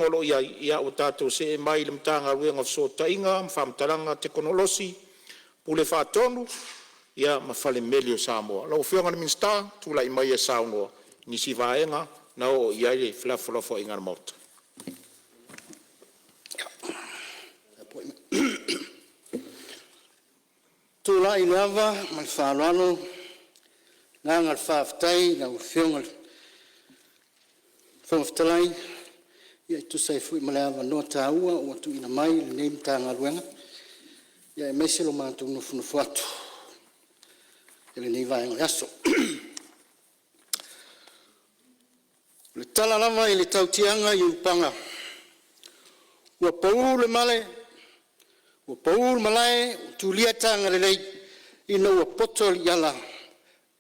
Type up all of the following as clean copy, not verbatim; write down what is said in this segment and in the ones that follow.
ngolo ia o tātou se mai le mtanga ruenga so tainga, mwhamtalanga teknolosi, pule whātonu, ia mawhale meli o Samoa. Lau whionga na minsta, tūla i mai e saungoa, ni si vaenga, na o ia le whilawhulawha inga na mauta. Tūla i lava, mai whāloano, nganga le whāwhitai, na whionga whawhtalai, ia i tusai fui Malae noa tāua, o atu ina mai, le neim tāngā ruenga, ia e meiselo mātou nufunufu atu, ele nei vaenga le aso. Le tala lava i le tautianga i upanga, ua pou le male, ua pou le malae, tulia tanga le lei, ina ua poto li ala,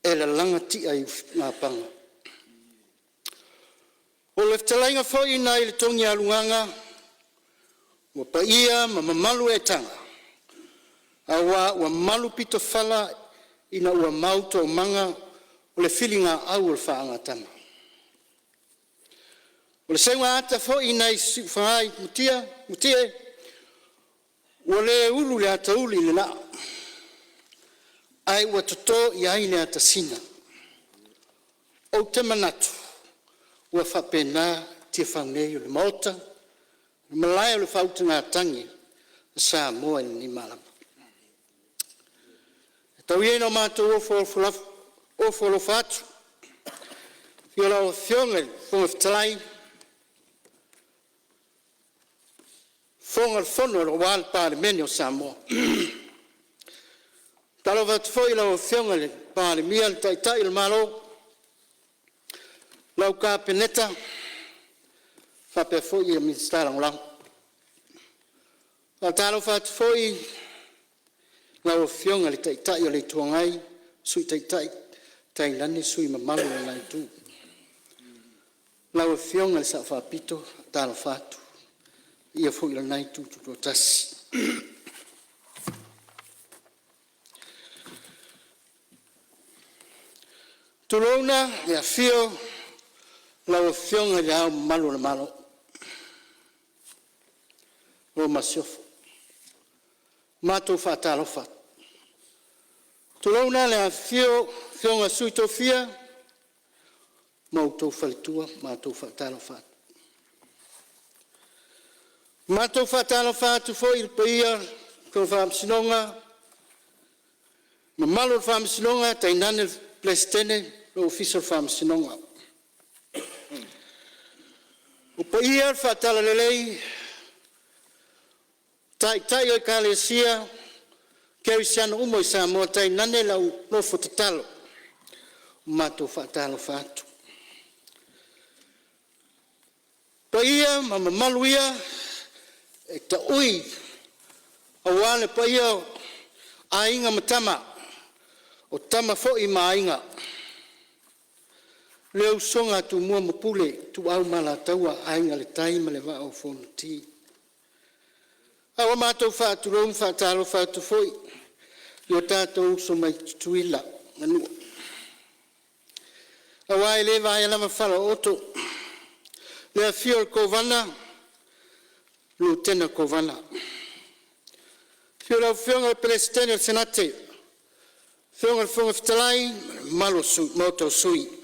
e le langa tia i ngā panga. O le ftalainga foi na i le tongi alunganga, ua pa ia ma mamalu e tanga. Awa ua malu pito fala ina ua mauto o manga o le filinga au o le whaanga tama. O le seunga ata foi na i whaai mutie, ua le ulu le ata uli le na. Ai ua toto i aine ata sina. O te manatu. Ua whapena Tiafau nei o le maota, le Malae o le whautanga tangi, Samoa ni malama. E tau iena o mātou o wholofa atu, whiola o whionga whonga whtalai, whonga whono o wāle pāre meni o Samoa. Talo vatu whoila o whionga le pāre mia le taitai le malo, lau ka peneta, whape fwoi a ministarang lang. Ka talo whatu fwoi, lau whionga le taitai o le tuangai, sui taitai, tailani sui mamalu o nai tu. Lau whionga le sa whapito, talo whatu, ia fwoi la nai tu tuto tasi. Tulona, ia whio, lau whionga le au malu na malo. O masiofo. Mātou whātalo what. Tulauna le a whionga sui Tofia, mautou whalitua, mātou whātalo what. Mātou whātalo what tu fo il paia, kua whaamsinonga, ma malu whaamsinonga, tainane plestene, lo official whaamsinonga. O paia whatala lelei, tai o kalesia, keri siano umo i Samoa, tai nane lau nofo tatalo, mato whatalo whatu. Paia, mama maluia, e ta ui, awale paia, ainga matama, o tama fo i mainga. Leo songa tu mua mapule, tu au mala taua ainga le taima le vao fono ti. Awa mātou whātu rong whātalo whātu foi, yo tātou so mai tuila, manua. Awa e lewa e lama whala oto, lea whio kovana, lu tena kovana. Whio lau whionga pelestene o senate, whionga whonga whtalai, malo sui, moto sui.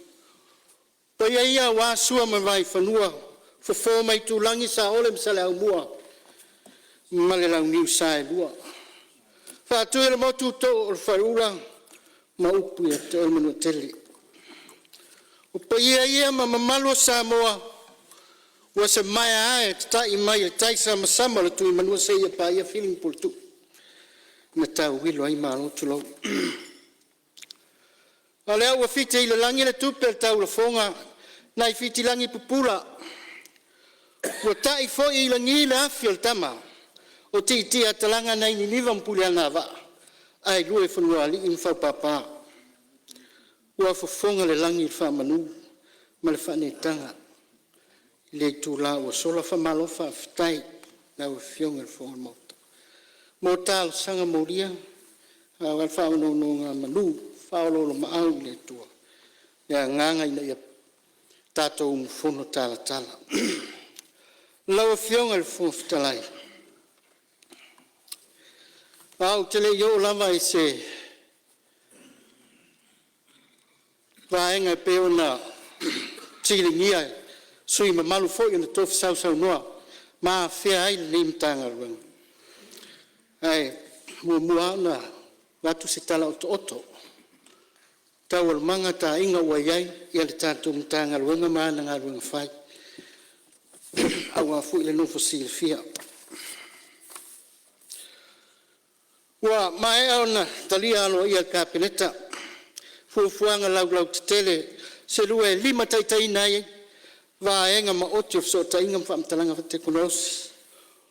Pa ia wā sua ma vai whanua, whawho mai tūlangi sa ole msale au mua, male lau niu sae lua. Whātu e la motu tō o le whaurula, ma upu e te olmanu tele. O pa ia ma mamalo Samoa, ua se mai ae te tai mai le taisa ma sama le tui manua se ia pa ia feeling pultu. Na tau wilo ai malo tulau. A lea ua fite i le langi le tupe le tau la fonga, nai fiti langi pupula. Ua tai fo i langi le afi o le tama, o ti atalanga nai ni niva mpuli ana wa, ai lue whanua li in whau papa. Ua fonga le langi le wha manu, ma le whane tanga. Le tu la ua sola wha malo wha fitai, na ua fionga le fonga mota. Mota sanga moria, a wal wha no ngā manu, whaolo maau le tua. Ia nganga ina ia tātou mfono tala. Lau fionga le fufutalai. Au tele yo lava I se vaenga peona tilingia sui mamalu fo i na tofi sau noa ma fea ai le imtanga ruang. Ai mua na watu se tala oto. Tau al manga ta inga waiai ia le tatu mtanga ruanga maana ngā ruanga whai. Au a fu ile nufo silfia. Wa mai ona talia alo ia kapineta fuanga lau tele se lue lima taitai nai va enga ma otio so tainga fam talanga te konos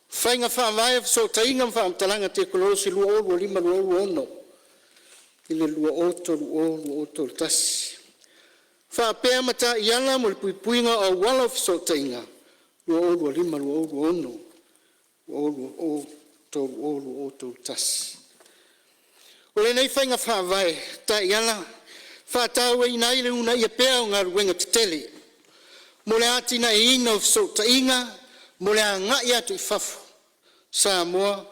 fainga fa vai so tainga fam talanga te konos lu o lima lu ono ile lu oto tas fa pe mata yanga mo puinga o wall of so tainga lu lima lu ono o tas. Ole nei whainga whawai, ta iala, whātaua I nai le una ia pēo ngā ruenga te tele. Mole atina I ina o so ta inga, mole a ngai atu I whafu. Samoa,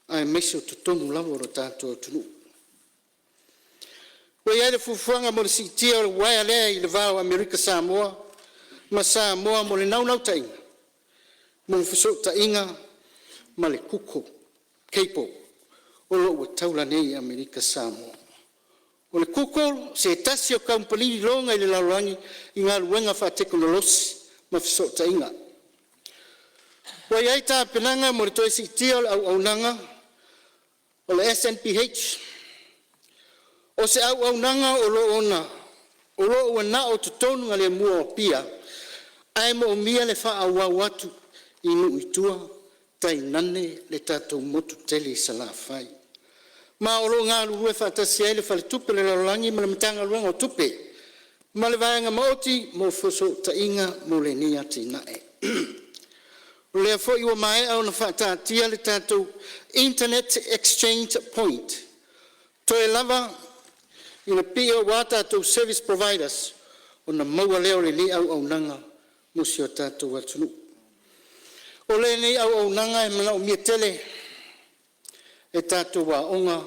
ai meso tu tonu lawa ro tātua tunu. Wei aile fufuanga mole si tia o waia lea I le vāo Amerika Samoa, ma Samoa mole nau ta inga. Mole fuso ta inga, ma le kuko, keipo. O lo taula nei Amerika Samoa. O le kuko se tasi o kampani longa I le laurangi I ngā ruenga wha teknolosi ma fisota inga. Wai ai tā penanga mo le toi si tia au nanga o le SNPH. O se au nanga o lo ona o lo wana o tutonu ngale mua o Apia. Ai mo mia le wha au watu inu itua tai nane le tātou motu tele sala whai. Ma olo ngā lue whatasi ai le whale tupe le lalangi ma le mitanga luenga o tupe. Ma le vaenga maoti mo foso ta inga mo le nia tinae. Lea fo iwa mai au na whatatia le tātou Internet Exchange Point. Toe lava ina pia wā tātou service providers o na maua leo le li au nanga musi o tātou atunu. O le nei au nanga e mana o mia tele e tātou wa onga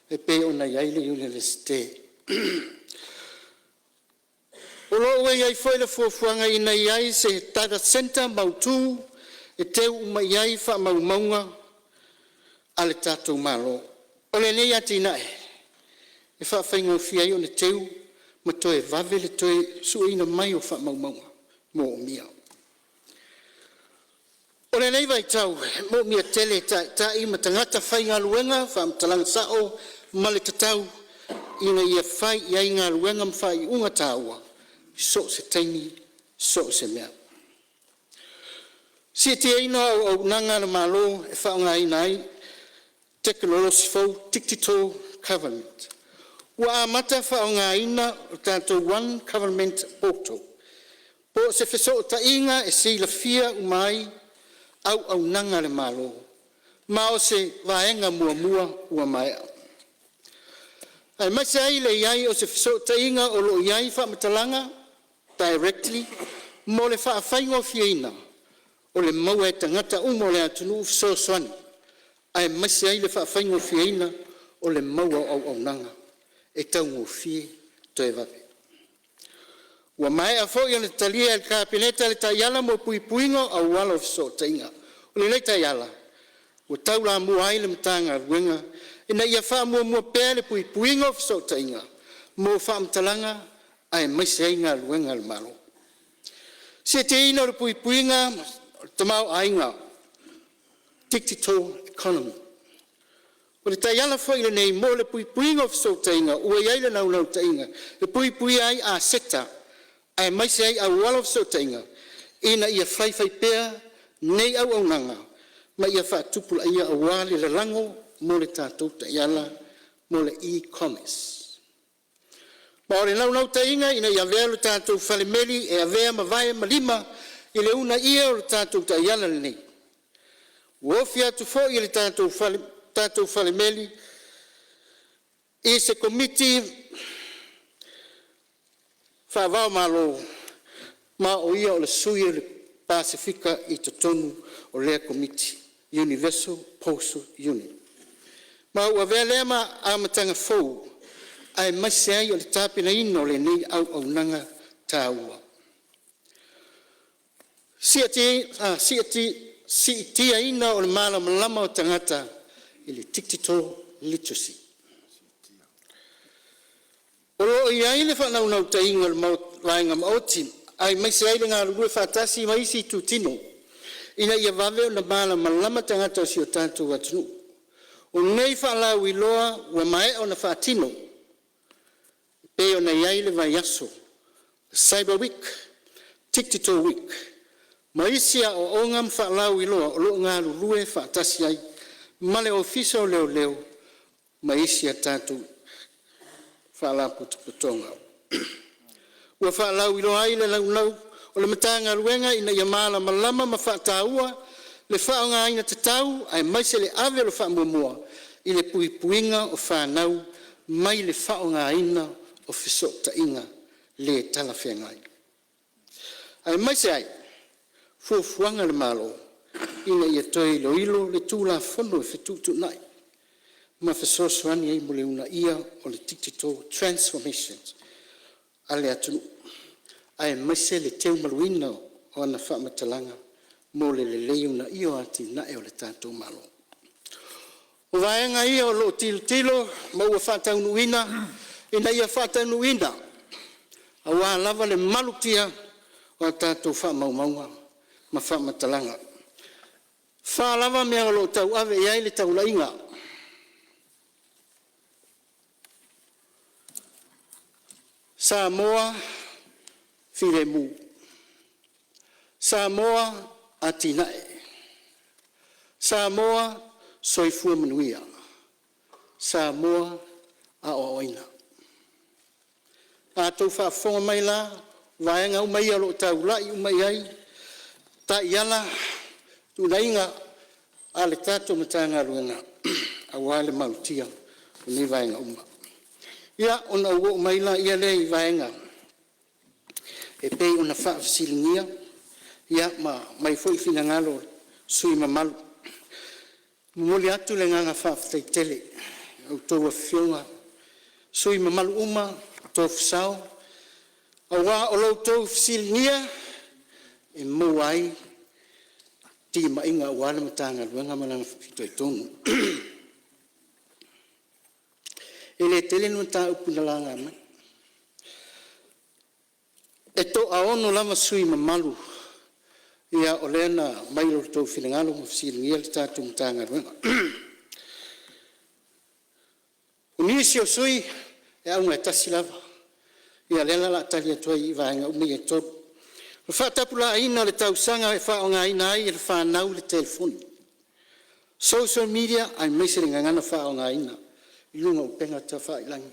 e pe ona yaile universite. O lo ue iai foi le fuafuanga ina iai se data center Autu e te uma iai wha maunga a le tātou malo. O le nei ati nae e wha whaingo fiai o ne teu ma toe vave le toe suina mai o wha maunga mo o mia. O le nei vai tau, mo mia tele ta I matangata whai ngā luenga, wha mtalanga sao, ma le tatau, ina ia whai iai ngā luenga mwhai unga tāua, so se taini, so se mea. Si te ina au nanga na malo, e wha ngā inai, technology fau, tiktito government. Wa amata wha ngā ina, o tātou one government portal. Po se wheso ta inga e si la fia umai, au nanga le malo. Ma o se vaenga mua ua mai. Ai masa ai le iai o se fiso tainga o lo iai wha matalanga directly mo le wha whaingo fiaina o le maua e tangata umo le atunu fiso swani. Ai masa ai le wha whaingo fiaina o le maua au nanga e taungo fie toe vape. Wa mai a fo yana talia el kabineta le tayala mo puingo au wala fiso tainga. O le tayala. O taula mo ai le mtanga ruenga. Ina ia wha mua pēle puingo fiso tainga. Mo wha mtalanga ai maise inga ruenga le malo. Se te ina le puinga tamau ainga. Digital economy. O le tayala fo ile nei mo le puingo fiso tainga. Ua iai le nau tainga. Le pui ai a seta. Ai mai se ai au wala so tainga ina ia fai pea nei au nanga ma ia fa tupula ia awali le lango mo le tātou ta iala mo le e-commerce. Ma o le nau tainga ina ia vea le tātou whalemeli e a vea ma vai ma lima i le una ia o le tātou ta iala le nei. Wofia tu fo i le tātou whalemeli i se committee Whawao malo ma o ia o le sui le Pasifika I totonu o lea komiti, Universal Postal Union. Ma ua vea ma amatanga fou, ai maise ai o le tāpina ino le nei au nanga tāua. Siatia ina o le malama o tangata I le digital literacy. O loo I ai le whanau tainga le lainga maoti, ai maise ai le ngā rue whatasi maisi tu tino, ina ia vave o na malama tangata o si o tātou atunu. O nei whalau I loa wa mai o na whatino, pe o na iai le vai aso, Cyber Week, Digital Week, maisia o ongam whalau I loa o loo ngā rue whatasi ai, male ofisa o leo, maisia tātou whalau putuputonga. Ua whalau I loa ai le lau, o le matanga ruenga ina ia malama ma whataua, le whaonga aina tatau, ai maise le ave lo whamumua, I le puipuinga o whanau, mai le whaonga aina o fisota inga le tala whengai. Ai maise ai, fuafuanga le malo, ina ia toi ilo le tūla whono e whitutu nai, ma whasosoani ai Mulinu'u ia o le digital transformations, ale atunu. Ai maise le teu maluina o ana whaamatalanga mo le Mulinu'u ia ati nae o le tātou malo. O vaenga ia o lo tilo, ma ua whataunuina, ina ia whataunuina, a wā lava le malutia o a tātou whaamaumaunga, ma whaamatalanga. Wha lava mea o lo tau ave iai le tau lainga. Samoa, Firemu. Samoa, Atinae. Samoa, Soifua Manuia. Samoa, Aoina. A tau whaafonga mai la, vaenga umai alo tau lai umai ai, ta iala, tu nainga, a le tato matanga ruenga, a wale mautia, ni vaenga uma. Ia ona uo maila ia le vaenga. E pei ona whaafasilingia, ia mai foi fina ngalo sui mamalu. Muli atu le nganga whaafateitele, au toua fionga. Sui mamalu uma, tofu sao. Awa o lau tou fasilingia, e mauai, ti mainga awala matanga luenga mananga fito tonu. Ele tele no ta upunalanga mai. E to aono lama sui mamalu. Ia olena mailo to filingalo mo fisilingia le tatu mtanga ruenga. Unisi o sui e au ngatasi lava. Ia lela la talia tuai vaenga umi e toru. Le whatapula aina le tausanga e whaonga aina ai e le whanau le telefoni. Social media ai meisiringa ngana whaonga aina. Ilunga upenga ta whailangi.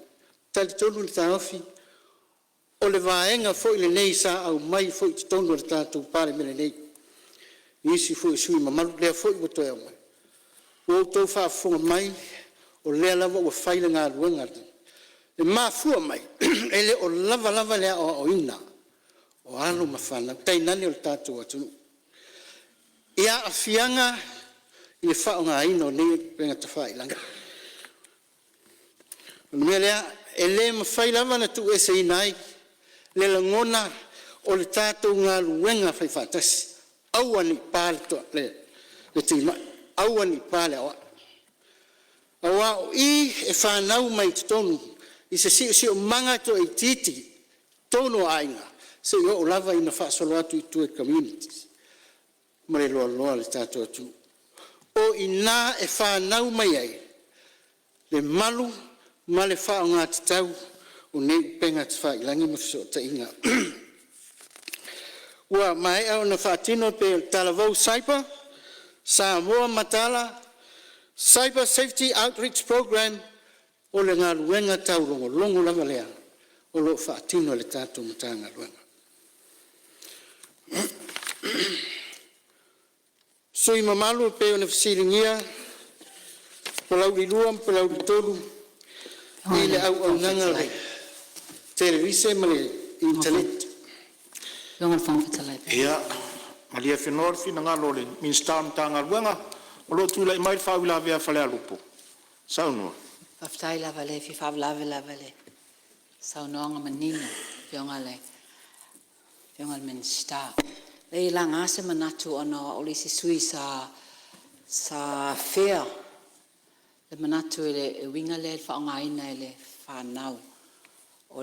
Tali tonu le Alofi. O le vaenga foi le nei sa au mai foi tonu le tātou pare me le nei. Nisi foi sui mamalu lea foi wato e mai. O tau whaafonga mai o lea lava ua whaile ngā ruenga. Le mafua mai. Ele o lava lea o ina. O alo mawhana. Tainani o le tātou atunu. Ia a fianga i le whaonga aina o nei penga ta whailangi. Melea ele mawhai lava na tu ese inai le langona o le tātou ngā luenga whai whatasi. Auani pāle toa le tīma. Auani pāle awa. Awa o I e whanau mai tonu. I se si o manga to e titi. Tono ainga. Se o lava ina whaasolo atu I tue communities. Mare loa le tātou atu. O ina e whanau mai ai. Le malu ma le whaonga tatau o nei penga te whailangi mawhiso ta inga. Ua mai au na whaatino pe Talavau Saipa, Samoa Matala, Cyber Safety Outreach Program o le ngā ruenga tau longo lava lea o lo whaatino le tātou matanga ruenga. Sui mamalu pe o na whasiringia, palau li ruam, palau li toru, ile au nanga le televise ma le internet. Longan fang fatalai. Ia, Malia whenua whina ngalo le minsta mtanga luenga. O lo tu lai mai whau la vea whale alupo. Saunua. Whaftai lava le, fi whawlawe lava le. Saunoanga manina, fionga le. Fionga le minsta. Le ilang ase manatu ono o le sisui sa whea. Le manatu e winga le whaongaina e le whanau. O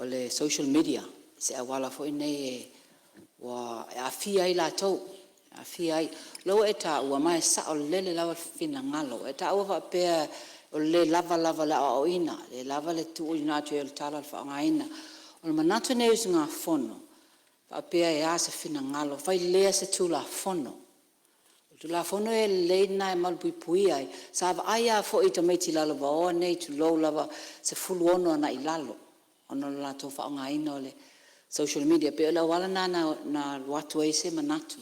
le social media. Se awala fo ine wa afia i la tau. Afia i. Lo e ta ua mai sa o lele lawa fina ngalo. E ta ua whapea o le lava la o ina. Le lava le tu o inatu e le tala le whaongaina. O le manatu ne usi ngā whono. Apia e asa fina ngalo, fai lea se tu la fono. Tu la fono e leina e malpui pui ai, sa aia fo i to meiti lalo ba o nei tu lo lava se fulu ono ana i lalo. Ono la to fa nga ino le social media, pe la wala na watu e se manatu.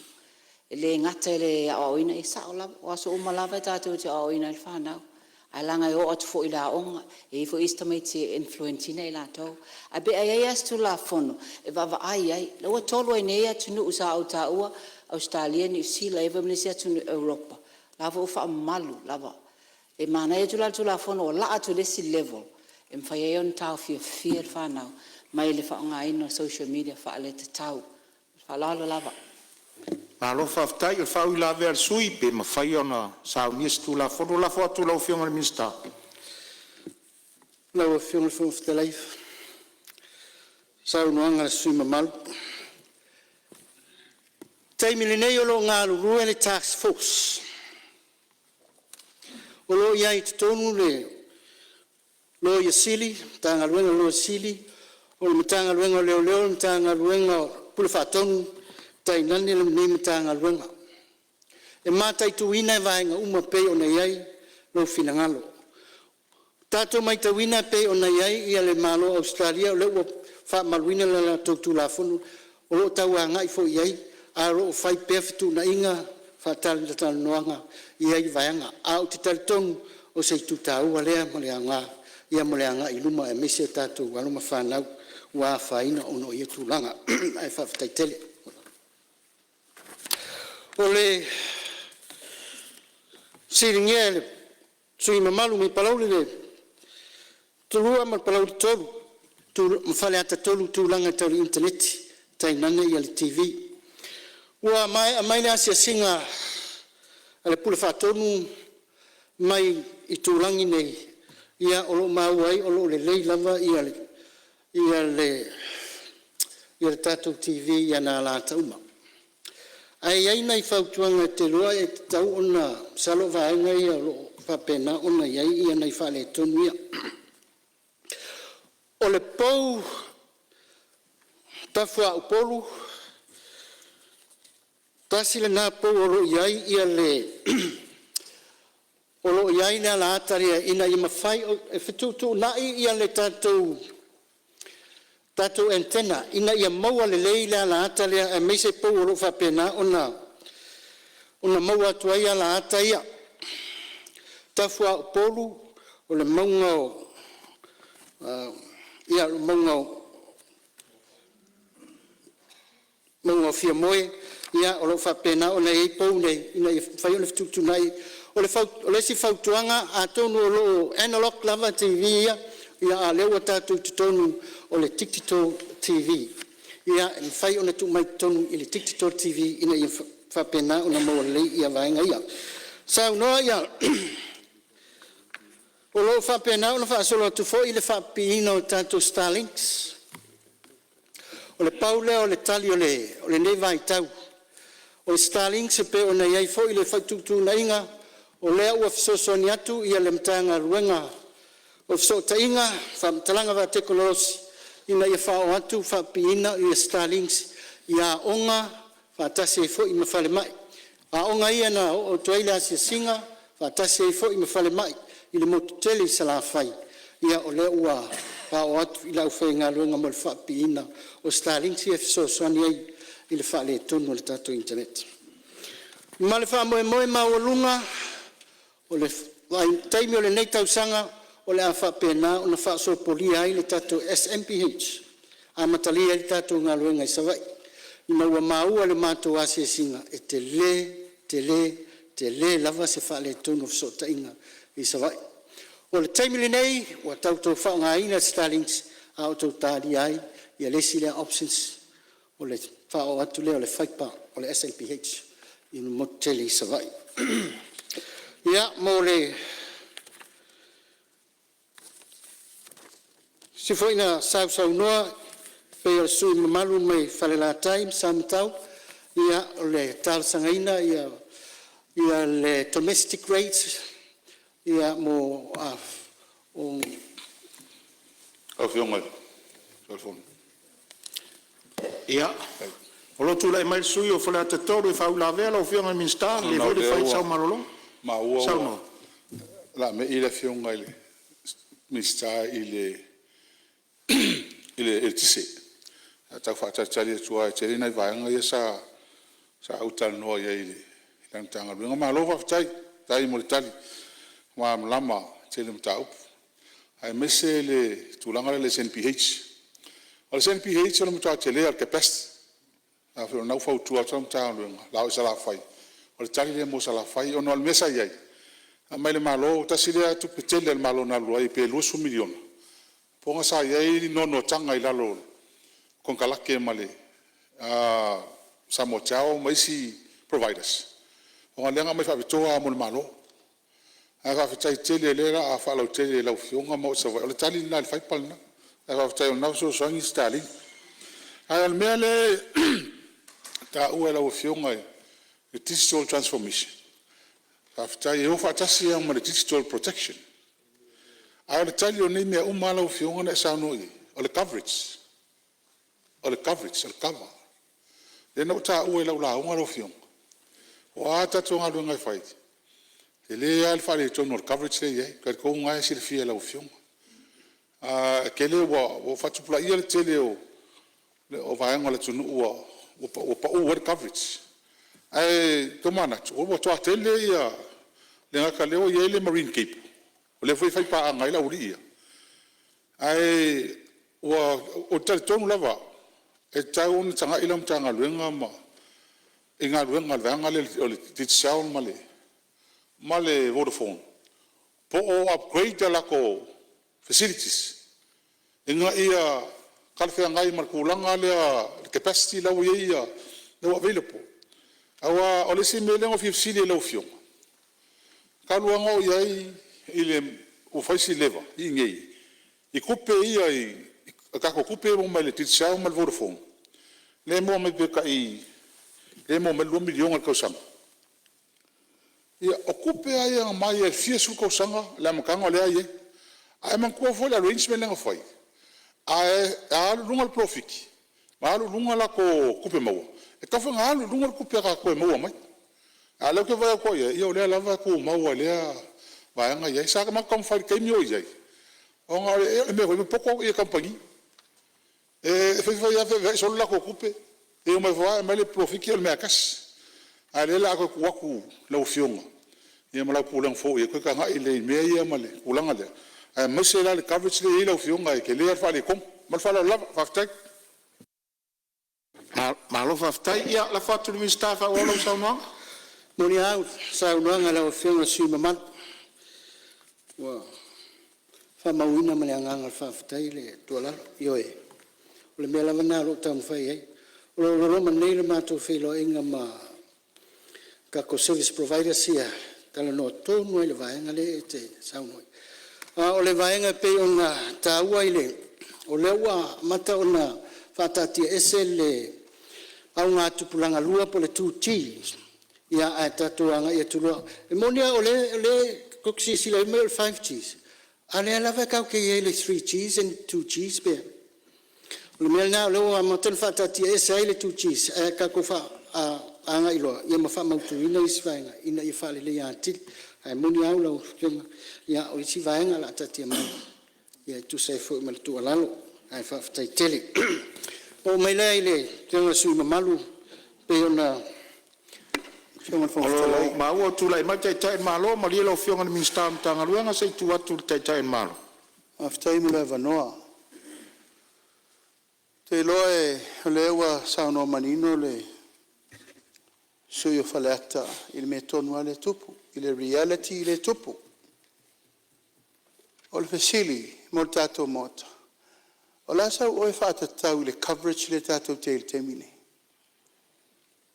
E le ngata le o ina e sa o lava, o aso umalava e tatu te o ina il whanau. Ai langa e o atu fo i la onga, e fo ista meiti influentina i la tau. A be ai as tu la fono, e vava ai, lawa tolu ai nei atu nu usa au ta ua, Australia, New Zealand, eva mnesi atu nu Europa. Lava ufa malu, lava. E mana e tu la fono, o la atu lesi level. E mwhai e on tau fia fear whanau, mai le whaonga ino social media wha le te tau. Whalalo lava. Ma lo whaftai o whau i la vea sui pe ma whai ona sao nis tu la fono la whatu lau whionga le minsta. Lau a whionga le the life. Sao noanga le sui mamalu. Taimile nei o lo ngā rurua le task force. O lo iai te tonu le lo ia sili, tanga luenga lo sili, o le matanga luenga leo leo, le matanga luenga pule whatonu, tai nani le mni matanga luenga. E mātai tu ina e vaenga uma pei o nei ai, lo fina ngalo. Tato mai ta wina pei o nei ai, ia le malo Australia, o le ua wha maluina la tautu la fonu, o lo tau a ngai fo iai, a ro fai pefitu na inga fa tal noanga ia i vaanga au te taltong o se tu tau ale maleanga ia maleanga i luma e mese tatu waluma fa na wa faina ono ia tu langa ai fa taitele ole siringele sui mamalu mi palaule le tulua mal palaule tolu tu mfale ata tolu tu langa tolu internet tai nane ia le TV. Ua mai na sia singa ale pule whatonu mai i tūrangi nei ia olo mau ai olo le lei lava ia le tatou TV ia nā la tauma. Ai aina i whautuanga te roa e te tau ona salo vaenga ia olo whapena ona iai ia nei whale tonu ia. O le pou tafua Upolu tasi le nā pou oro iai ia le oro iai nā la ataria ina i mawhai e whitutu nai ia le tatou antena ina ia maua le leila la ataria e meise pou oro whapena ona maua tua ia la ataia tafua Upolu o le maunga ia le maunga fia moe ia o lo fa pena o nei pou nei ina i fai o le tutu nei o le si fautuanga a tonu o lo analog lava TV ia a lewa tatu tonu o le TikTok TV ia i fai o le tu mai tonu i le TikTok TV ina i fa pena o na mo le ia vaenga ia sa no ia o lo fa pena o fa solo tu fo i le fa pino tatu Starlinks o le paule o le tali o le nei vai tau o Starlink se pe ona iai fo i le whaitutu na inga o lea ua fisosoni atu ia le mtanga ruenga o fisota inga whamtalanga wa teknolosi ina ia whao atu whapiina i Starlinks ia onga whatase fo i mawhale mai a onga ia na o tuaila asia singa whatase fo i mawhale mai i le motutele i sala whai ia o lea ua whao atu i lau whainga ruenga mo le whapiina o Starlinks ia fisosoni ai i le whale tonu le tato internet. Ma le wha moe maua o le taimi o le nei tausanga o le a wha pēnā o na wha so polia ai le tato SMPH a matalia le tato ngā luenga i sawai. ina ua maua le matou asiasinga e te le lava se faaletonu o fesootaʻiga i savai. O le taimi lenei ua tautou faaaogāina Starlings a o tou talia ai ia lesi lea options o le faao atu lea o le faipa o le SLPH i motele i savai. Ia mo le si foi na sausaunoa pei o le sui mamalu mai falelatai samatau ia o le talasagaina ia le domestic rates ia mo o Aufionga. Telefon. Ia. O lo tula e mai sui o fala te toro e fau la vela o fionga minsta le vole fai sau marolo. Ma ua. Sau no. La me ile fionga ile minsta ile tise. Ta fa ta tali tua tele na vaanga ia sa autal no ia ile. Lang tanga lunga ma lo fa tai mo tali. Ma lama tele mtau. Ai mese le tulanga le SNPH. O SNPH o mtau tele al capacity. After now for 2 hours town la o sala fai o tali le mo sala fai o no al mesa ia mai le malo ta sile tu petele le malo na lo ai pe lo su milion ponga sa ia no tanga i lalo con kalake male Samoa chao mai si providers o lenga mai fa bitoa mo le malo a fa tai tele le a fa lo tele la fionga mo sa o tali na fai palna a fa tai na so ngi stali al mele ta ua la fionga the digital transformation. After you offer tasi ang the digital protection. I will tell you name umala fionga na sa no or the coverage. Or the cover. Then ta ua la umala fionga. Wa ta tonga lunga fight. Ele alfa le tono coverage le ka ko nga si fia la fionga. Kele wa fatu pla ia le tele o vaenga le tunu o coverage ai tomana o to atele ia le ngaka leo ia le marine cape o le foi pa anga ila uri ai o tonu lava e tau un tanga ila mtanga luenga ma inga luenga vanga le o le titsau male Vodafone po o upgrade la ko facilities inga ia kalfea ngai markulanga le capacity la ia no available awa o le simele o fifsili la ofio kaluanga o ia ile o faisi leva ingei I kupe ia I ka ko kupe mo male titsau mal Vodafone le mo me ka I le mo me lo milion al kausanga ia o kupe ia mai e fie sul kausanga la makanga le ai ai man ko fo la arrangement nga foi a lunga al profit ma lunga la ko kupe mo e ka fa nga lunga kupe ka ko mo mai a lo ke va ko ia le la va ko mo le va nga ia sa ma kom fa ke mi o ia o nga me ko poko ia compagnie fa ia fa so la ko kupe e o me va ma le profit ke me akas a le la ko ku lo fionga ia ma la pulang fo ia ko ka nga ile me ia ma le pulang ale mesela le coverage le ila fionga ke le fa le kom mal fa la fa tak Ma lo faftai ia la fatu mi stafa o lo sauna. Moni au sauna ngala fionga si mama. Wa fa mauina maleanga ngal faftai le tola yoe. Le mela mana lo tam fai ai. Lo manele ma to filo inga ma ka ko service provider sia Talanoaina to no le vai ngale te sauna. O le vaenga pe ona taua ile o le ua mata ona fatati esele au nga tupulanga lua po le 2T ia a tatuanga ia tulua e monia o le koksi sila email 5Gs ale la va ka ke le 3Gs and 2Gs pe o le na le ua mata fatati esele 2Gs e ka ko fa anga ilo ia ma fa mautu ina isvainga ina ia fa le ia til ai monia o lo ia o si vaenga la tati mai ia tu sai fo mal tu alalo ai fa tai tele o mai le tena sui mamalu pe ona ma o tu lai mai tai malo ma li lo fionga ni minsta tanga luanga sei tu atu tai malo after mu le vanoa Te loe le ua sauno manino le suyo falata il metonu le tupu, il reality le tupu. O le fesili mo le tatou mota. O la sau oe whaatatau le coverage le tatou te temine.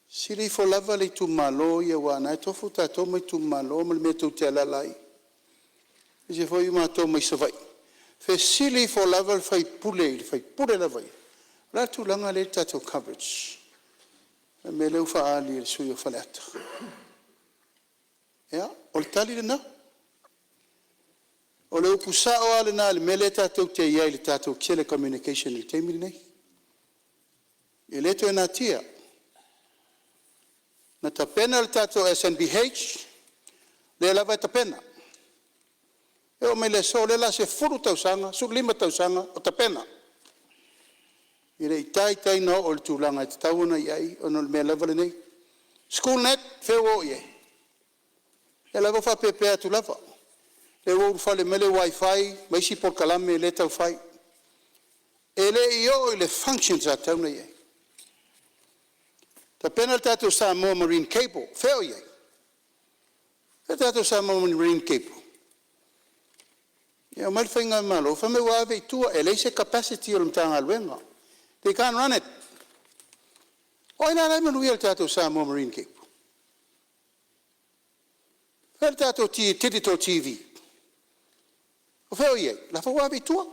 Siri fo lava le tu malo ia wana e tofu tatou mai tu malo ma le metou te alalai. E se foi matou mai savai. Fesili fo lava le fai pule lavai. La tu langa le tatou coverage. Me leu faali le suyo falata. Ya, o le tali le na. O le upusao ale na le mele tatou te iai le tatou Telecommunication le teimiri nei. E leto e na tia. Na tapena le tatou SNBH, le lava e tapena. E o me le so le la se furu tausanga, su 5 tausanga o tapena. I re tai no o le tūlanga e te tauana iai, o no le mea lava le nei. Schoolnet, feo o iai. E lava wha pepea tu lava. Le wau fale mele wifi, maisi por kalame le tau fai. E le io i le functions a tauna iai. Ta pena tatou Samoa Marine Cable, feo iai. E tatou Samoa Marine Cable. Ia mai whainga malo, whame wawe i tua, e leise capacity o le mtanga aluenga. They can't run it. O ina lai manuia le tatou Samoa Marine Cable. Le tatou digital TV. O feo iei, la wawe i tua.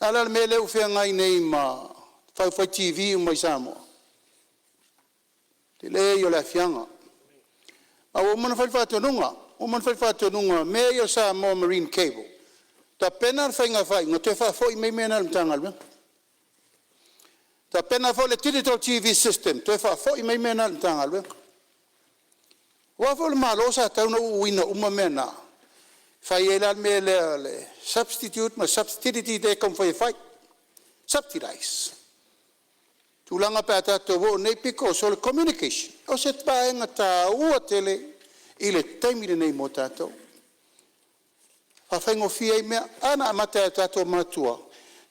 Ala le me leu whea ngai nei ma whai TV o mai Samoa. Te le o le afianga. A o mana whaifatonunga, me o Samoa Marine Cable. Ta pena whainga whai, ngā te whafoi mei mena le mtanga aluenga. Ta pena fo le digital TV system, te whafoi mei mena le mtanga aluenga. Wafo le malo sa tauna uina uma mena. Fai e la me le substitute, ma substitute te kom fai fai. Subsidize. Tulanga pe tatou wo nei piko so le communication. O se paenga ta ua tele i le taimire nei mo tatou. Whawhaingo fia i mea, ana amata tatou matua.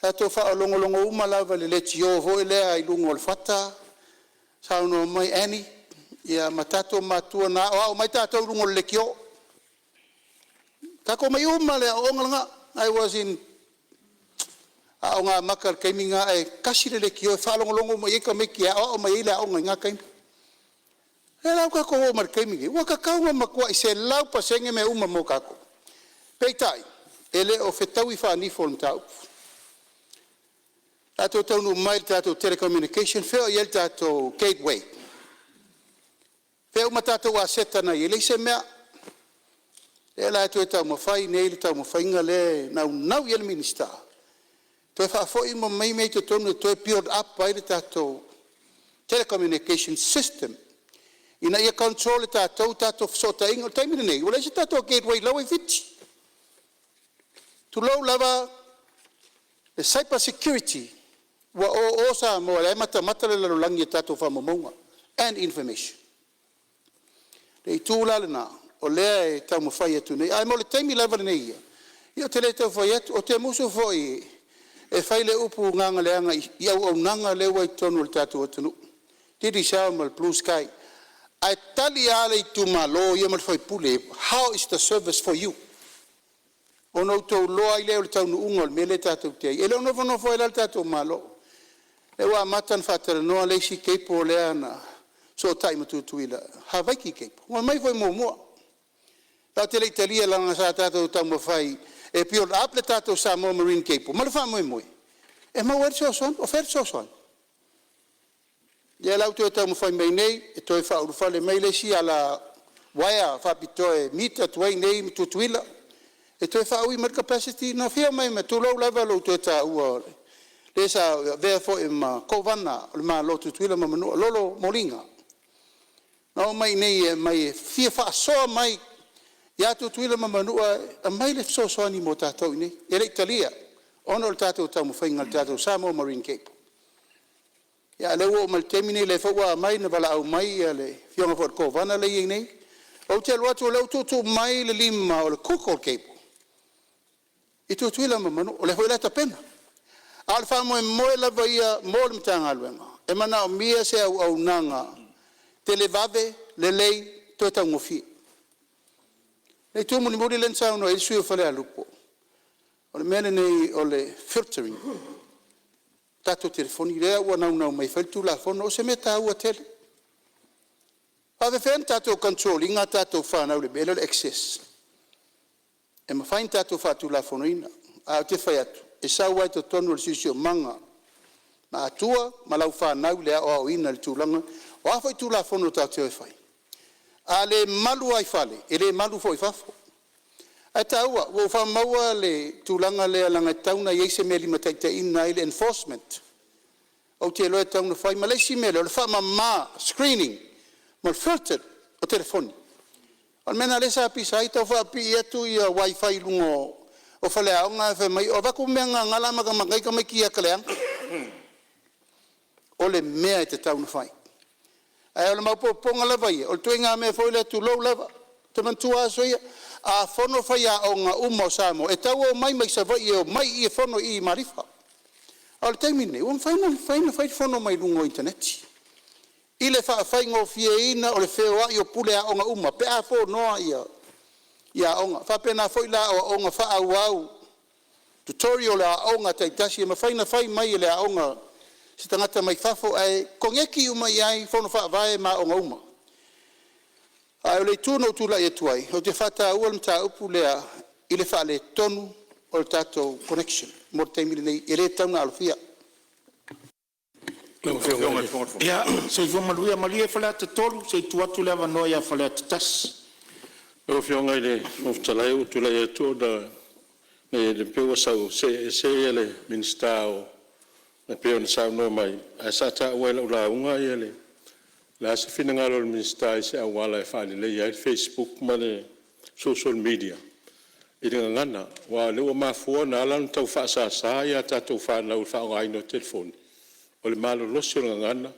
Tatou wha longo uma lava le leti o ho lea i lungo le fata. Sauno mai ani, ia matatou matua na o mai tatou lungo le lekio. Tako mai uma le ongalanga, I was in a nga makar kaiminga e kasi le lekio e whalongolongo mai eka meki a o mai ila o ngā kaimi. E lau kako o mar kaimingi, waka kaunga makua i se lau pasenge me uma mo kako. Peitai, ele o whetau i whanifo mtau. Tato taunu mai tato Telecommunication, wheo i el tato Gateway. Wheo ma tato wa seta na i leise mea. E la to e tau mawhai, nei le tau mawhainga le nau i el minister. To e whafoi mo mai mei to tonu to e build up ai le tato Telecommunication system. Ina ia control le tato sota ingo taimine nei. Wala se tato Gateway lau e viti. Tu lau lava the cyber security wa o sa mo le mata le langi tato fa momonga and information. Le tu la na o le tau mo fai tu nei ai mo le taimi lava nei. Io te le tau fai o te muso foi e fai le upu nganga le anga ia o nanga le wai tonu le tato tonu. Tidi sa mo blue sky. Ai tali ale tu malo ia mo fai pule. How is the service for you? Ono to loa ile o tau no ungol mele tatou te. Ele ono no foi le tatou malo. E wa matan fatara no le si ke po le ana. So time to tuila. Ha vai ki ke. Wa mai foi mo. Ta tele italia la nga sa tatou tau mo fai e pio aple tatou Samoa Marine Cable. Ma le fa mo. E ma wer so son, o fer so son. Ya la auto tau mo fai mai nei e toi fa u fa le mai le si ala waya fa pitoe mita tuai nei tu tuila. E toi fa ui mar capacity na fia mai me tu lo level to ta u le sa ve fo e ma kovana le ma lo tu tuila ma no lolo molinga no mai nei mai fia fa so mai ya tu tuila ma no a mai le so so ni mota to ni e le italia ono tato ta mo fainga tato Samoa Marine Cable ya le wo mal termine le fo wa mai na bala au mai le fia ma fo kovana le nei o te lo tu mai le lima o le coco cable. I tu tuila mamano, o le hoi lata pena. Alfa mo la vaia mo le tanga luenga. E mana o mia se au nanga. Televave le lei to ta ngofi. E tu mo ni len sa no e sui fale alupo. O le mene nei o le filtering. Tato telefoni rea ua nau mai fai tu la fono o se meta ua tele. Ave fen tato controlling a tato whanau le belo le access. E ma fain tato whatu la fono ina. A te whai atu. E sa wai to tonu le sisio manga. Ma atua ma lau whanau le ao ina le tūlanga. O a fai tu la fono tato e whai. A le malu ai fale. E le malu fo i fafo. A taua, wo wha maua le tūlanga le alanga tauna i eise meli mataita ina i le enforcement. O te loe tauna whai, ma leisi mele, o le wha ma screening, ma filtered o telefoni. O mena le sa pisa i tau wha api atu i a wifi lungo o whale aonga e mai, o waku mea ngala maka makai ka mai kia kaleang. O le mea i te tauna whai. Ai o le maupoponga lava ia, o le tuinga mea fo le tu lou lava, te mantua aso ia, a fono fai a o nga uma o Samoa. E tau o mai mai sa vai o mai i e fono i marifa. O le taimine, o fai fono mai lungo interneti. I le fai ngō fie ina o le feo a i o pule a o nga uma. Pe a fo noa ia o nga. Fa pena foi la o nga fa au. Tutorial a o nga taitasi. Ma fai na fai mai le a o nga. Se tangata mai fafo ai kongeki uma iai fono fa vai ma o nga uma. Ai le tuno tula e tuai. O te fata ua mta upu lea i le fa le tonu o le tato connection. Mo te taimile nei e le tauna alofia. Ia, se i whamalui a malia e whalea te tolu, se i tuatu lea wanoa ia whalea te tas. O whionga i le moftalai o tula e tu da me le pewa sau se e le minsta o na pewa na sau no mai. A sa ta ua la ula unga i le. La se fina ngalo le minsta i se awala e whaali le ia Facebook ma le social media. I le ngana, wa le ua mafua na alan tau wha sa ia tatou whanau wha o ngaino telefoni. O le malo losi o ngana,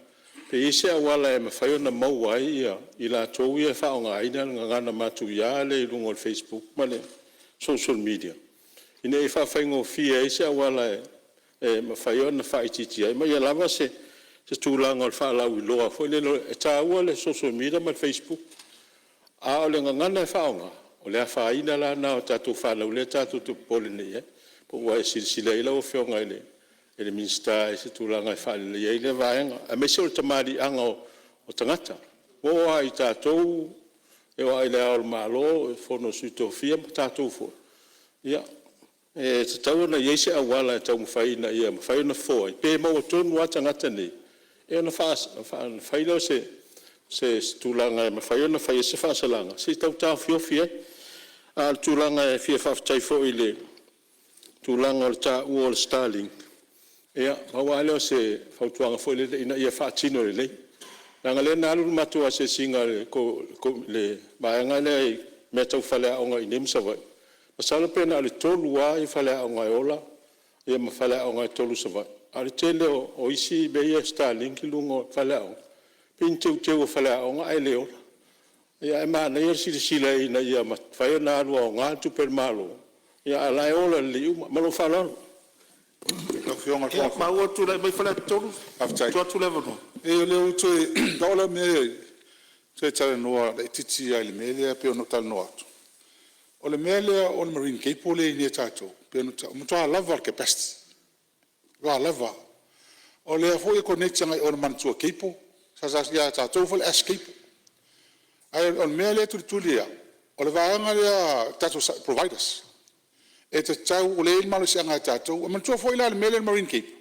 pe ise awala e mawhaio na mauai ia, i la tau ia wha o ngaina ngana matu ia le lungo le Facebook ma le social media. Ine e whawhaingo fia ise awala e mawhaio na whaititi ai, ma ia lava se tūlanga o le whaalau i loa, fo le e tā ua le social media ma le Facebook. A o le ngana e whaonga, o le a whaina la na o tātou whanau le tātou tu pole nei e, po ua e sirisila ila o whionga ele. Ele minsta e se tūlanga e whaile le le vaenga. A mese o le tamari anga o tangata. O a i tātou, e o a i le ao le malo, e whono sui Tofi, ma tātou fo. Ia, e te tau na iese awala e tau mwhaina ia, mwhaina fo, i pē mau tonu a tangata nei. E ona whaile o se tūlanga e mwhaina whaia se whaasalanga. Se tau tāu whiofi e, a tūlanga e whia whaftai fo i le tūlanga o le tā ua o le Starlink. Ia, maua leo se whautuanga fo le ina ia whaatino le lei. Nanga le nalu matua se singa le maanga le mea tau whalea onga i nemsa vai. Masala pena ale tolu wa i whalea onga e ola, ia ma whalea onga e tolu sa vai. Ale tele o isi beia Starlink lungo whalea onga. Pin teu whalea onga e le ola. Ia e maana ia sila ina ia ma whaia nalu o ngā Tupe malo. Ia ala e ola le iu, malo whalalo. Ma ua tūlai mai whalea te tolu, tuatu lewa no. E o leo toi, daola me toi talanoa le titi ai le mele pe ono talanoa atu. O le mele o le marine keipo le ini e tātou, pe ono toa lava al capacity. Wa lava. O le afo e connectia ngai o le mantua keipo, sa ia tātou fale as keipo. Ai o le mele tu tulia, o le vaanga le tātou providers. E te tau o le ilmalo si anga tātou, o mantua fo ila le mele marine keipo.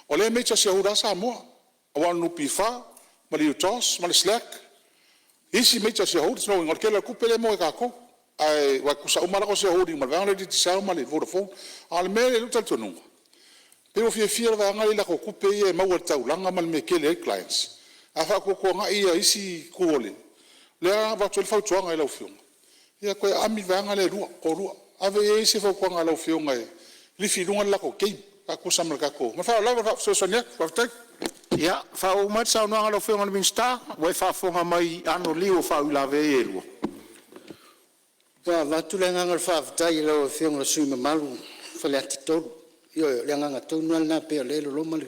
O le meita si ahura Samoa. Awan no pifa, mali utos, mali slack. Isi meita se houdi no ngor kela ku pele mo ka ko. Ai wa ku sa umala ko se houdi mal vang le di sa mali Vodafone. Al mele lu tal tonu. Pero fia va ngali la ko ku pe e ma wata ulanga mal me kele clients. Afa ko nga ia isi ku ole. Le va tol fa tuanga ila fiong. Ia ko ami va ngale ru ko ru. Ave isi fa ko ngala fiong ai. Li fi lunga la ko ke. Ka ku samal ka ko. Ma fa la va so sonia, fa tak. Ia, whao mai sao noanga lo whionga na minsta, wai whafonga mai ano liu whao i lawe e lua. Wa vatu le nganga whaafatai lau whionga sui mamalu, whale ati tolu. Yo le nganga tonu na pe le lo mal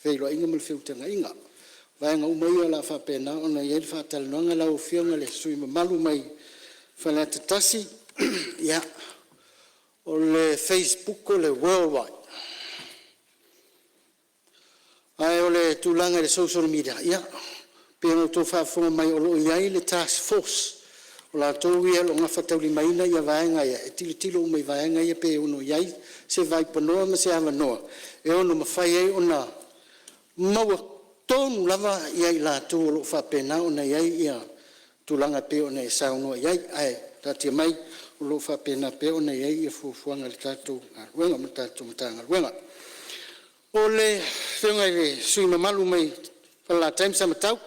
fe lo inga mal fe tanga inga. Vai nga umai la fa pena ona ye fa tal no nga la ofio nga le sui malu mai fa la tasi ya o le Facebook o le worldwide. Ai o le tulanga le social media ya pe no to fa fo mai o lo ia le task force. La towi lo nga fatali mai na ia vai nga ia tilo mai vai nga ia pe uno ia se vai pono ma se ama no e ono ma fai ai ona mau tonu lava ia la tu lo fa pena ona ia tulanga pe ona e sa uno ia ai tati mai lo fa pena pe ona ia fu fuanga le tatu wenga mata tumtanga wenga ole fenga le suina malu mai la time sa matau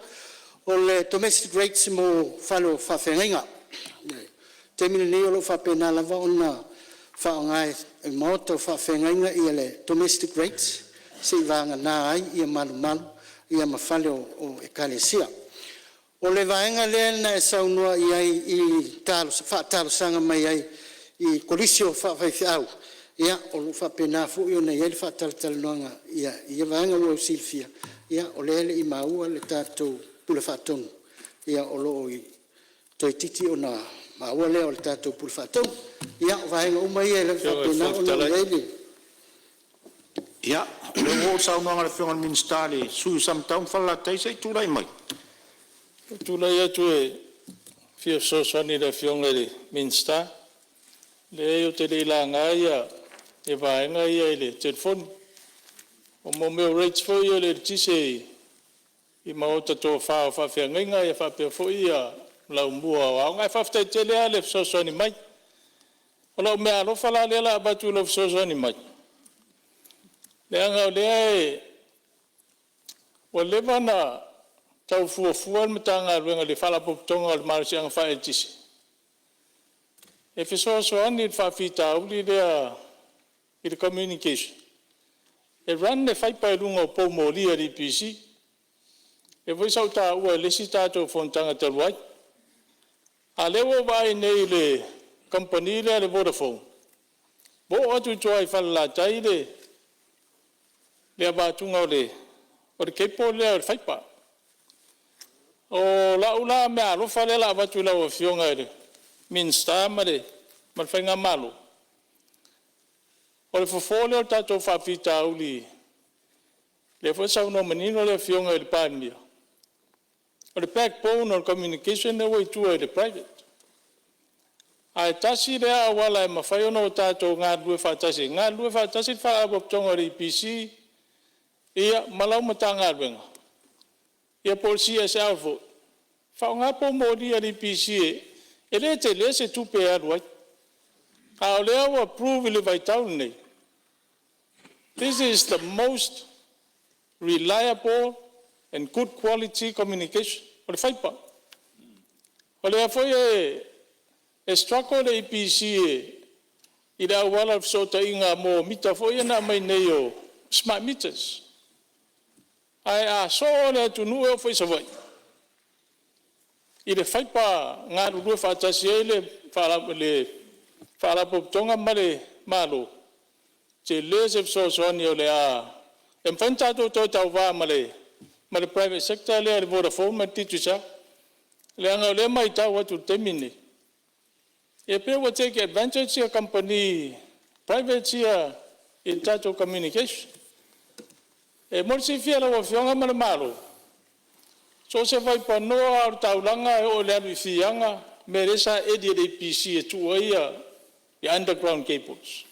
ole domestic rates mo falo fa fenga temina ni lo fa pena lava ona fa ngai e moto fa fenga ia le domestic rates se vanga na ai ia malu ia mafale o ekalesia o le vaenga le na e saunua ia i talo sanga mai ai i kolisio fa au ia o lo fa pena fu ia na ia fa talanoaina ia vaenga lo silfia ia o le i maua le tatou pula fatong ia o lo i toi titi ona maua le o le tatou pula fatong ia vaenga uma ia le fa pena ona le ia le o saunga le fionga ministeri sui samtau fala tai sei tulai mai tulai atu e fia sosani le fionga le minister le o te leilanga ia e vaenga ia le telefoni o mo meu rates fo ia le tise i maota to fa fiangainga ia fa pe fo ia la mua o ngai fa te tele ale sosani mai o la me alo fala le la batu lo sosani mai le anga le o le vana tau fuafua le matanga luenga le fala poptonga le marasi anga fa etisi e fesoasoani le faafitauli lea i le communication e ran le faipaelunga o poumolia le IPC e voi sau tāua le si tātou fontanga taluai a le o vai nei le company le Vodafone bo atu toai falalatai le abatunga o le keipo le faipa o laula me alofa le la abatu la o fionga le minsta mare mal fainga malo o le fofole o tatou faafitauli le foi sau no menino le fionga le pamia o le backbone o le communication le way to the private ai tasi le awala e mafai ono o tatou ngā lue whātasi wha aboptonga le IPC ia malau matanga luenga ia polisia se alvo fa nga po modi ali PCA ele te le se tupe aluai a le o approve le vital nei this is the most reliable and good quality communication o le faipa o le foi e struggle le PCA ida wala sota inga mo mita foi na mai nei o smart meters ai a so le tunu e foi savai i le faipa ngā rurua whātasi e le whala poptonga mare malo te le se fsoani o le a e mwhantato toi tau wā mare private sector le Vodafone ma titusa le anga le mai tau atu temine e pe wa take advantage a company private sia in tato communication e morsi fia la fionga mare malo so se vai pa no ar taulanga o le alu fianga meresa edi de PC e tuaia the underground cables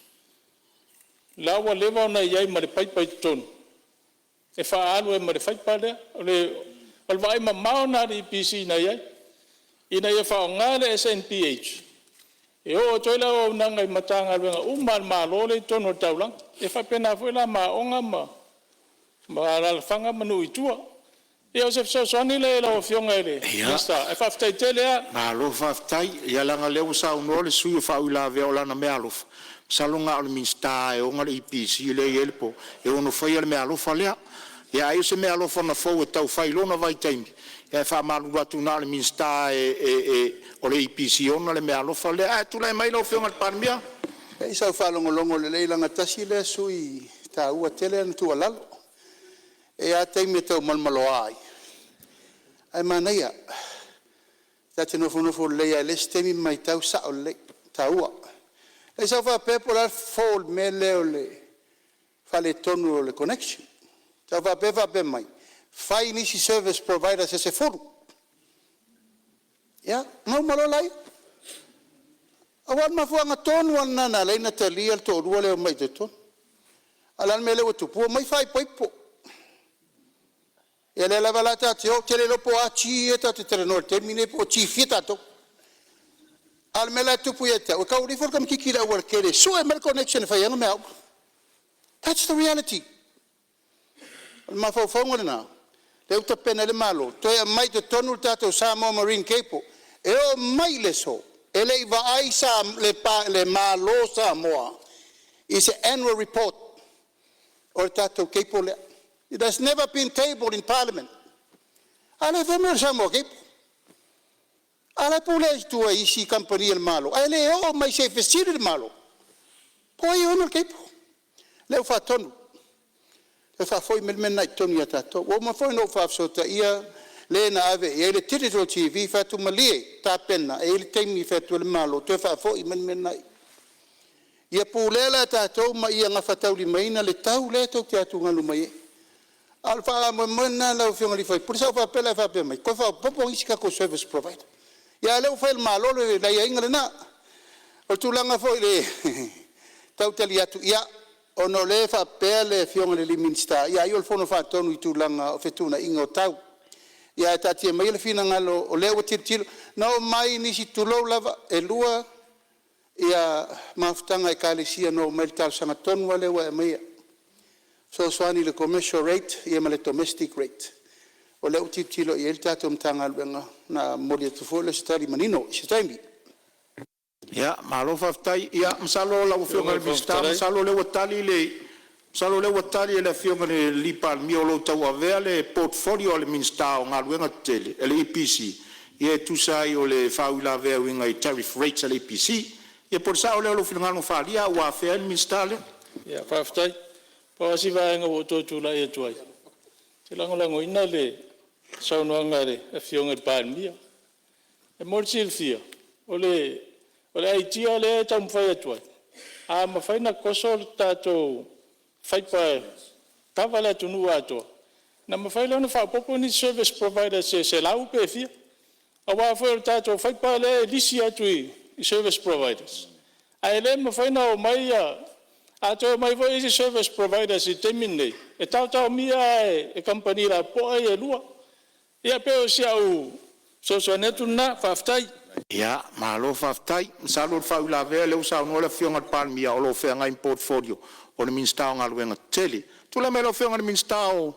lawa leva na yai mare pai ton e fa alu e mare pai le al vai ma mauna de PC na yai ina ia fa ngale SNPH e o toila o nanga matanga luenga umar malo le tono taulang e fa pena foi la ma onga ma la fanga manu itua e o se soani le la fionga ele sta e fa ftai tele na lo fa ftai ia langa le usa no le sui fa ula ve ola na me alof salunga o minsta e o ngal IPC le elpo e ono foi le me alof le ia ai se me alof na fo tau fai lona vai time e fa malu atu na le minsta e o le IPC ona le me alof le a tu le mai lo fionga parmia E sa whalongolongo le leilanga tasi le sui ta ua tele na tua lalo. E a teime tau malmalo ai. Ai manaia. Ta te nofo leia le stemi mai tau sa o le ta ua. E sa wha pepo la fall me leo le whale tonu o le connection. Sa wha pe mai. Whai nisi service provider se furu. Ya, mau malo lai. Awan mafuanga tonu anana leina te lia to rua leo mai te tonu. Alan me leo tupu mai whai poipo. E le lava la te o te le lopo a chi e ta te terenor termine po chi fita to. Al me la tupu e te. O ka uri for kam kikira ua kere. So e mer connection whai anga me au. That's the reality. Al mafaufonga na. Leo ta pena le malo. Toi mai te tonu tato Samoa Marine Capo. E o mai le so. E le iwa aisa le malo Samoa. Is an annual report. O tato Capo le. It has never been tabled in Parliament. Ale femer Samoa Capo. Ale pule tua isi company el malo. Ale o mai se fesiri el malo. Poi ono Capo. Leo fa tonu. Le fa foi melmena tonu ya tato. O ma foi no fa sota ia le na ave e le titolo TV fa tu malie ta pena e le temi fa tu le malo te fa foi melmena. Ia pulela tato ma ia nga fatau li maina le tau le to te atu ngalu mai. Alfa mo mena la fiona li foi. Por sa fa pela fa pe mai. Ko fa popo isika ko service provider. Ia le fa el malo le la ia ingale na. O tu langa foi le tau tali atu ia ono le fa pele fiona le minsta. Ia io il fono fa tonu tu langa fetuna ingo tau. Ia tati mai le fina ngalo o le o tirtilo. No mai ni si tulo lava e lua ia maftanga e kalesia no mai tal sanga tonu wale wa mai. So swani le commercial rate ia male domestic rate. O le o tirtilo ia il tato mtanga albenga na molia tufole stari manino sitambi. Ya, malo faftai ya msalo la ufionga le mista msalo le watali le fionga le lipal miolo tawa vele portfolio le minsta nga luenga tele le EPC ye tusai o le faula ve winga I tariff rates le EPC ye por sa le lo fionga no falia wa fe le minsta le ya faftai pa si va nga woto tula e tuai te lango ina le sauno ngare e fionga palmia e morsil fia ole ai tia le tam fai tuai a ma fai na kosol tato fai pa tava la tunu ato na ma fai lona fa popo ni service provider se la upe fia a wa foi tato fai pa le lisi atu I service providers ai le ma fai na o mai a to mai voi I service providers I temine e tau mia e company la po e lua ia pe o sia o so netu na faftai. ya malo faftai msalo faula ve le usa no le fionga palmia o lo fenga in portfolio o le minsta nga luenga tele tu le melo fionga le minsta o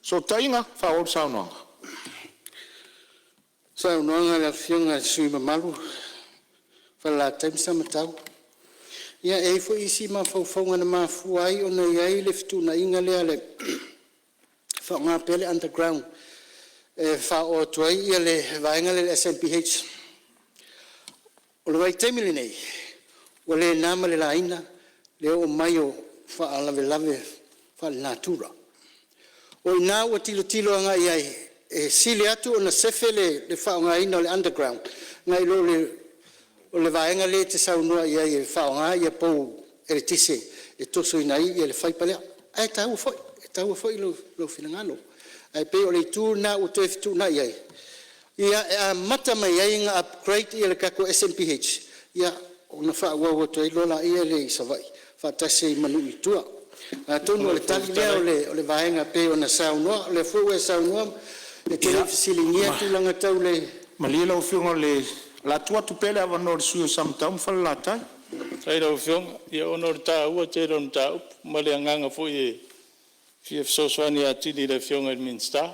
so tainga fa o sa no Sa unanga la fionga sui mamalu. Fa la time sa matau. Ia e fo isi ma faufonga na mafuai o na iai le fitu na inga le ale. Fa ngā pele underground. Fa o tuai ia le vaenga le SMPH. O le vai temili nei. O le nama le laina. Le o maio fa alave fa le natura. O ina o tilo anga iai. E sile atu o na sefele le whaonga ina o le underground. Ngai lo le vaenga le te saunua ia e whaonga ia pou e le tise e toso ina ia le whaipalea. Ai tau foi lo finangano. Ai pe o le tū na o te fitu na ia. Ia mata mai ia inga upgrade ia le kako SMPH. Ia o na whaua to i lola ia le isawai. Whatase I manu I tua. Tonu o le tali lea o le vaenga pe o na saunua. Le fua e saunua. Le tele fisilingia tulanga tau le malila o fionga le la tua tupele ava no suyo samtam fa la tai tai ro fiong ia onor ta ua te ron ta male nganga fo e fief so swani ati le fiong el minsta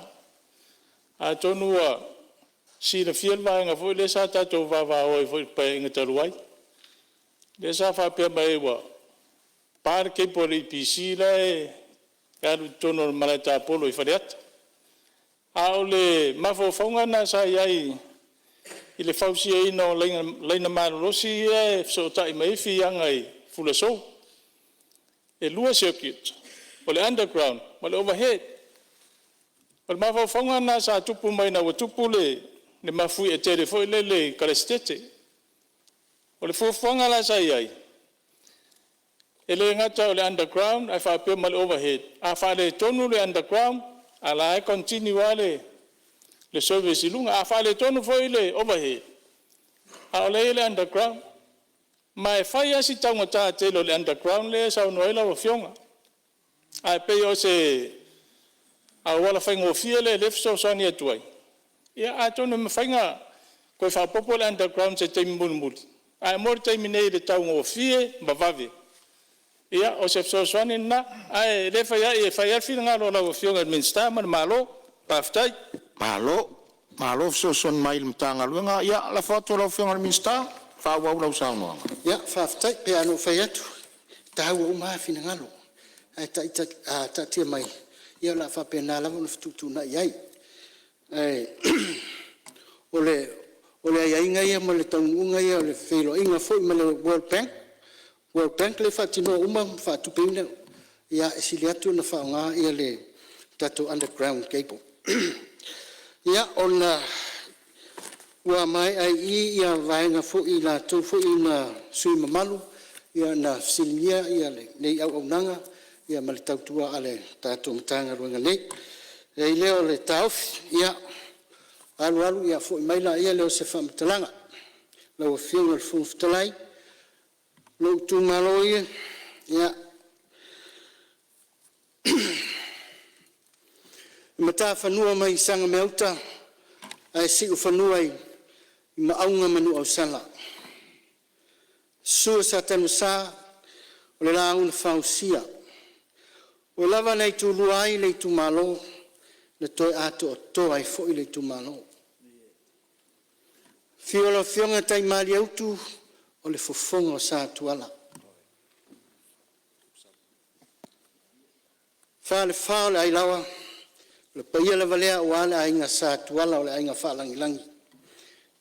a tonu a si le fiel vaenga fo le sa ta to va o fo pa ngata ruai le sa fa pe ba ewa par ke por IPC le ka tonu Malae ta Upolu I fariat aule mafofonga na sa iai I le fausia ino leina marosi e so tai mai fi angai fula so. E lua circuit, o le underground, o le overhead. O le mawhawhanga na sa tupu mai na wa tupu le mafui e tere foi le karestete. O le fuwhanga la sa iai. E le ngata o le underground, ai whapea ma le overhead. A whale tonu le underground, a la e continua le service ilunga. A whale tonu foi le overhead. A o le underground. Ma e whai asi taunga tā te lo le underground le sa unoela o fionga. A pe o se a wala whaingo fia le lefso sani atuai. Ia a tonu me whainga koe whapopo le underground se teimi mulmuli. A mori teimi nei le taunga o fie mawave. Ia o se fsoswani na ai le whai e whina ngā lola o fionga minsta man malo paftai. Malo fsoswani mai le mtanga luenga. Ia la whatu lau fionga minsta. Whawau lau saunoa. Ia, whaftai, pe anu whai atu. Tahu o maa whina ngalo. Ai ta tia mai. Ia la whape nā lama na whatutu na iai. Ole ai inga ia ma le taununga ia le whelo inga foi ma le World Bank. World Bank le whatino uma whatupe ina. Ia esili atu na whaonga ia le tato underground cable. Ia ona ua mai ai ia vaenga fo'i la tau fo'i na sui mamalu ia na silimia ia le nei au nanga ia ma le tautua ale tātou matanga ruenga nei e leo le Tofi ia alu ia fo'i mai la ia leo se whamatalanga lau whionga le whumfutalai lau tūmalo ia mata whanua mai sanga meuta ai siku whanua i maaunga manu au sala. Sua sa Tanuvasa o le launga whausia. O lava nei tu luai le tu malo, le toi ato o toa i foi le tu malo. Fiola fionga tai mali autu o le fofonga o sa tuala. Whale whale ai lawa, le paia le valea o ale a inga sa tuala o le inga whalangilangi.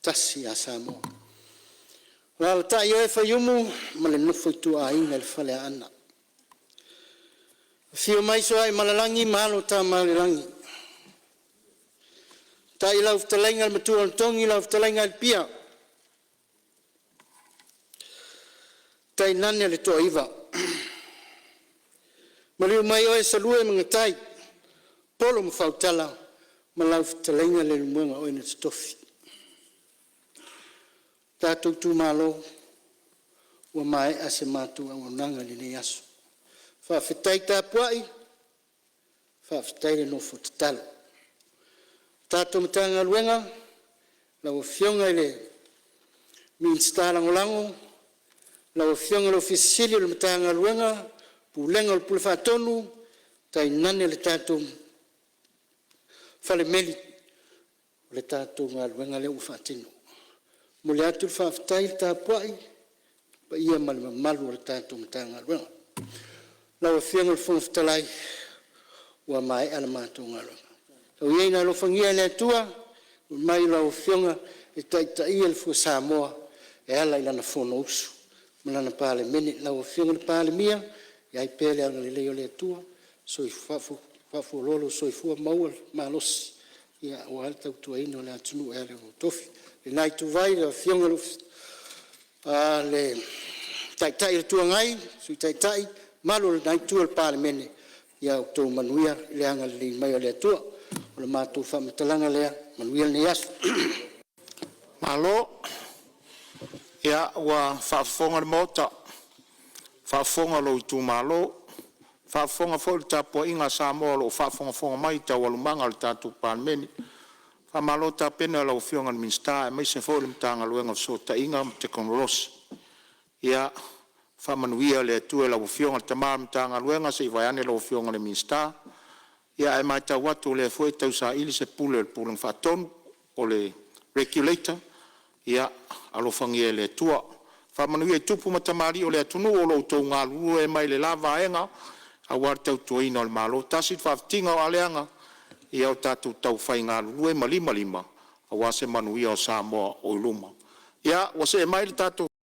Tasi a Samoa. Wala ta ia e whaiumu, ma le nufo i tu a inga le whale a Aana. Fio mai so ai malalangi, malo ta malalangi. Ta i lau whtalainga le matua le tongi, lau whtalainga le Apia. Ta i nane le toa iwa. Ma liu mai oe salue mga tai, polo ma whautala, ma lau whtalainga le lumuenga oe na Tofi. Tātou tū malo, ua mai ase mātou au nanga li nei aso. Whawhetai tā puai, whawhetai le nofo te talo. Tātou matanga luenga, lau whionga i le minsta langolango, lau whionga le ofisili le matanga luenga, pulenga le pule whatonu, tai nane le tātou whale meli, le tātou ngā luenga le uwhatino. Mole atu whawhetai tā puai, pa ia malu o le tātou matanga luenga. Lau a whianga le whangwhitalai, ua mai ala mātou ngā luenga. Tau iei nā lofangia le atua, mai lau a whianga e taitai le fua Samoa, e ala i lana whono usu. Malana pāle mene, lau a whianga le pāle mia, e ai pēle ala le leo le atua, soi whafu lolo, soi fua maua malosi. Ia o ala tau tua ino le atunu e ale o Tofi. Le nai tu vai le whionga le taitai le tua ngai, sui taitai, malo le nai tua le pāle mene, ia o tau manuia le anga le mai o le atua, o le mātou whamatalanga lea, manuia le asu. Malo, ia ua whaafonga le mota, whaafonga lo i tū malo, whaafonga fo le tāpua inga Samoa lo whaafonga mai tau alumanga le tātou pāle mene, Whamalo ta pena lau whionga ni minsta, e mai se fōle mtanga luenga so ta inga Telecommunication. Ia whamanuia le tue lau whionga tamā mtanga luenga se iwaiane lau whionga ni minsta. Ia e mai tau watu le fōe tau sa ili se pule pulang whatonu o le regulator. Ia alofangia le tua. Whamanuia tupu matamari o le atunu o lau tau ngā lua e mai le lava enga. A war tau tuaina o le malo. Tasit whaftinga o aleanga. Ia o tātou tau whai ngā lue malima, a wase manuia o Samoa o Iluma. Ia, wase e mai le tātou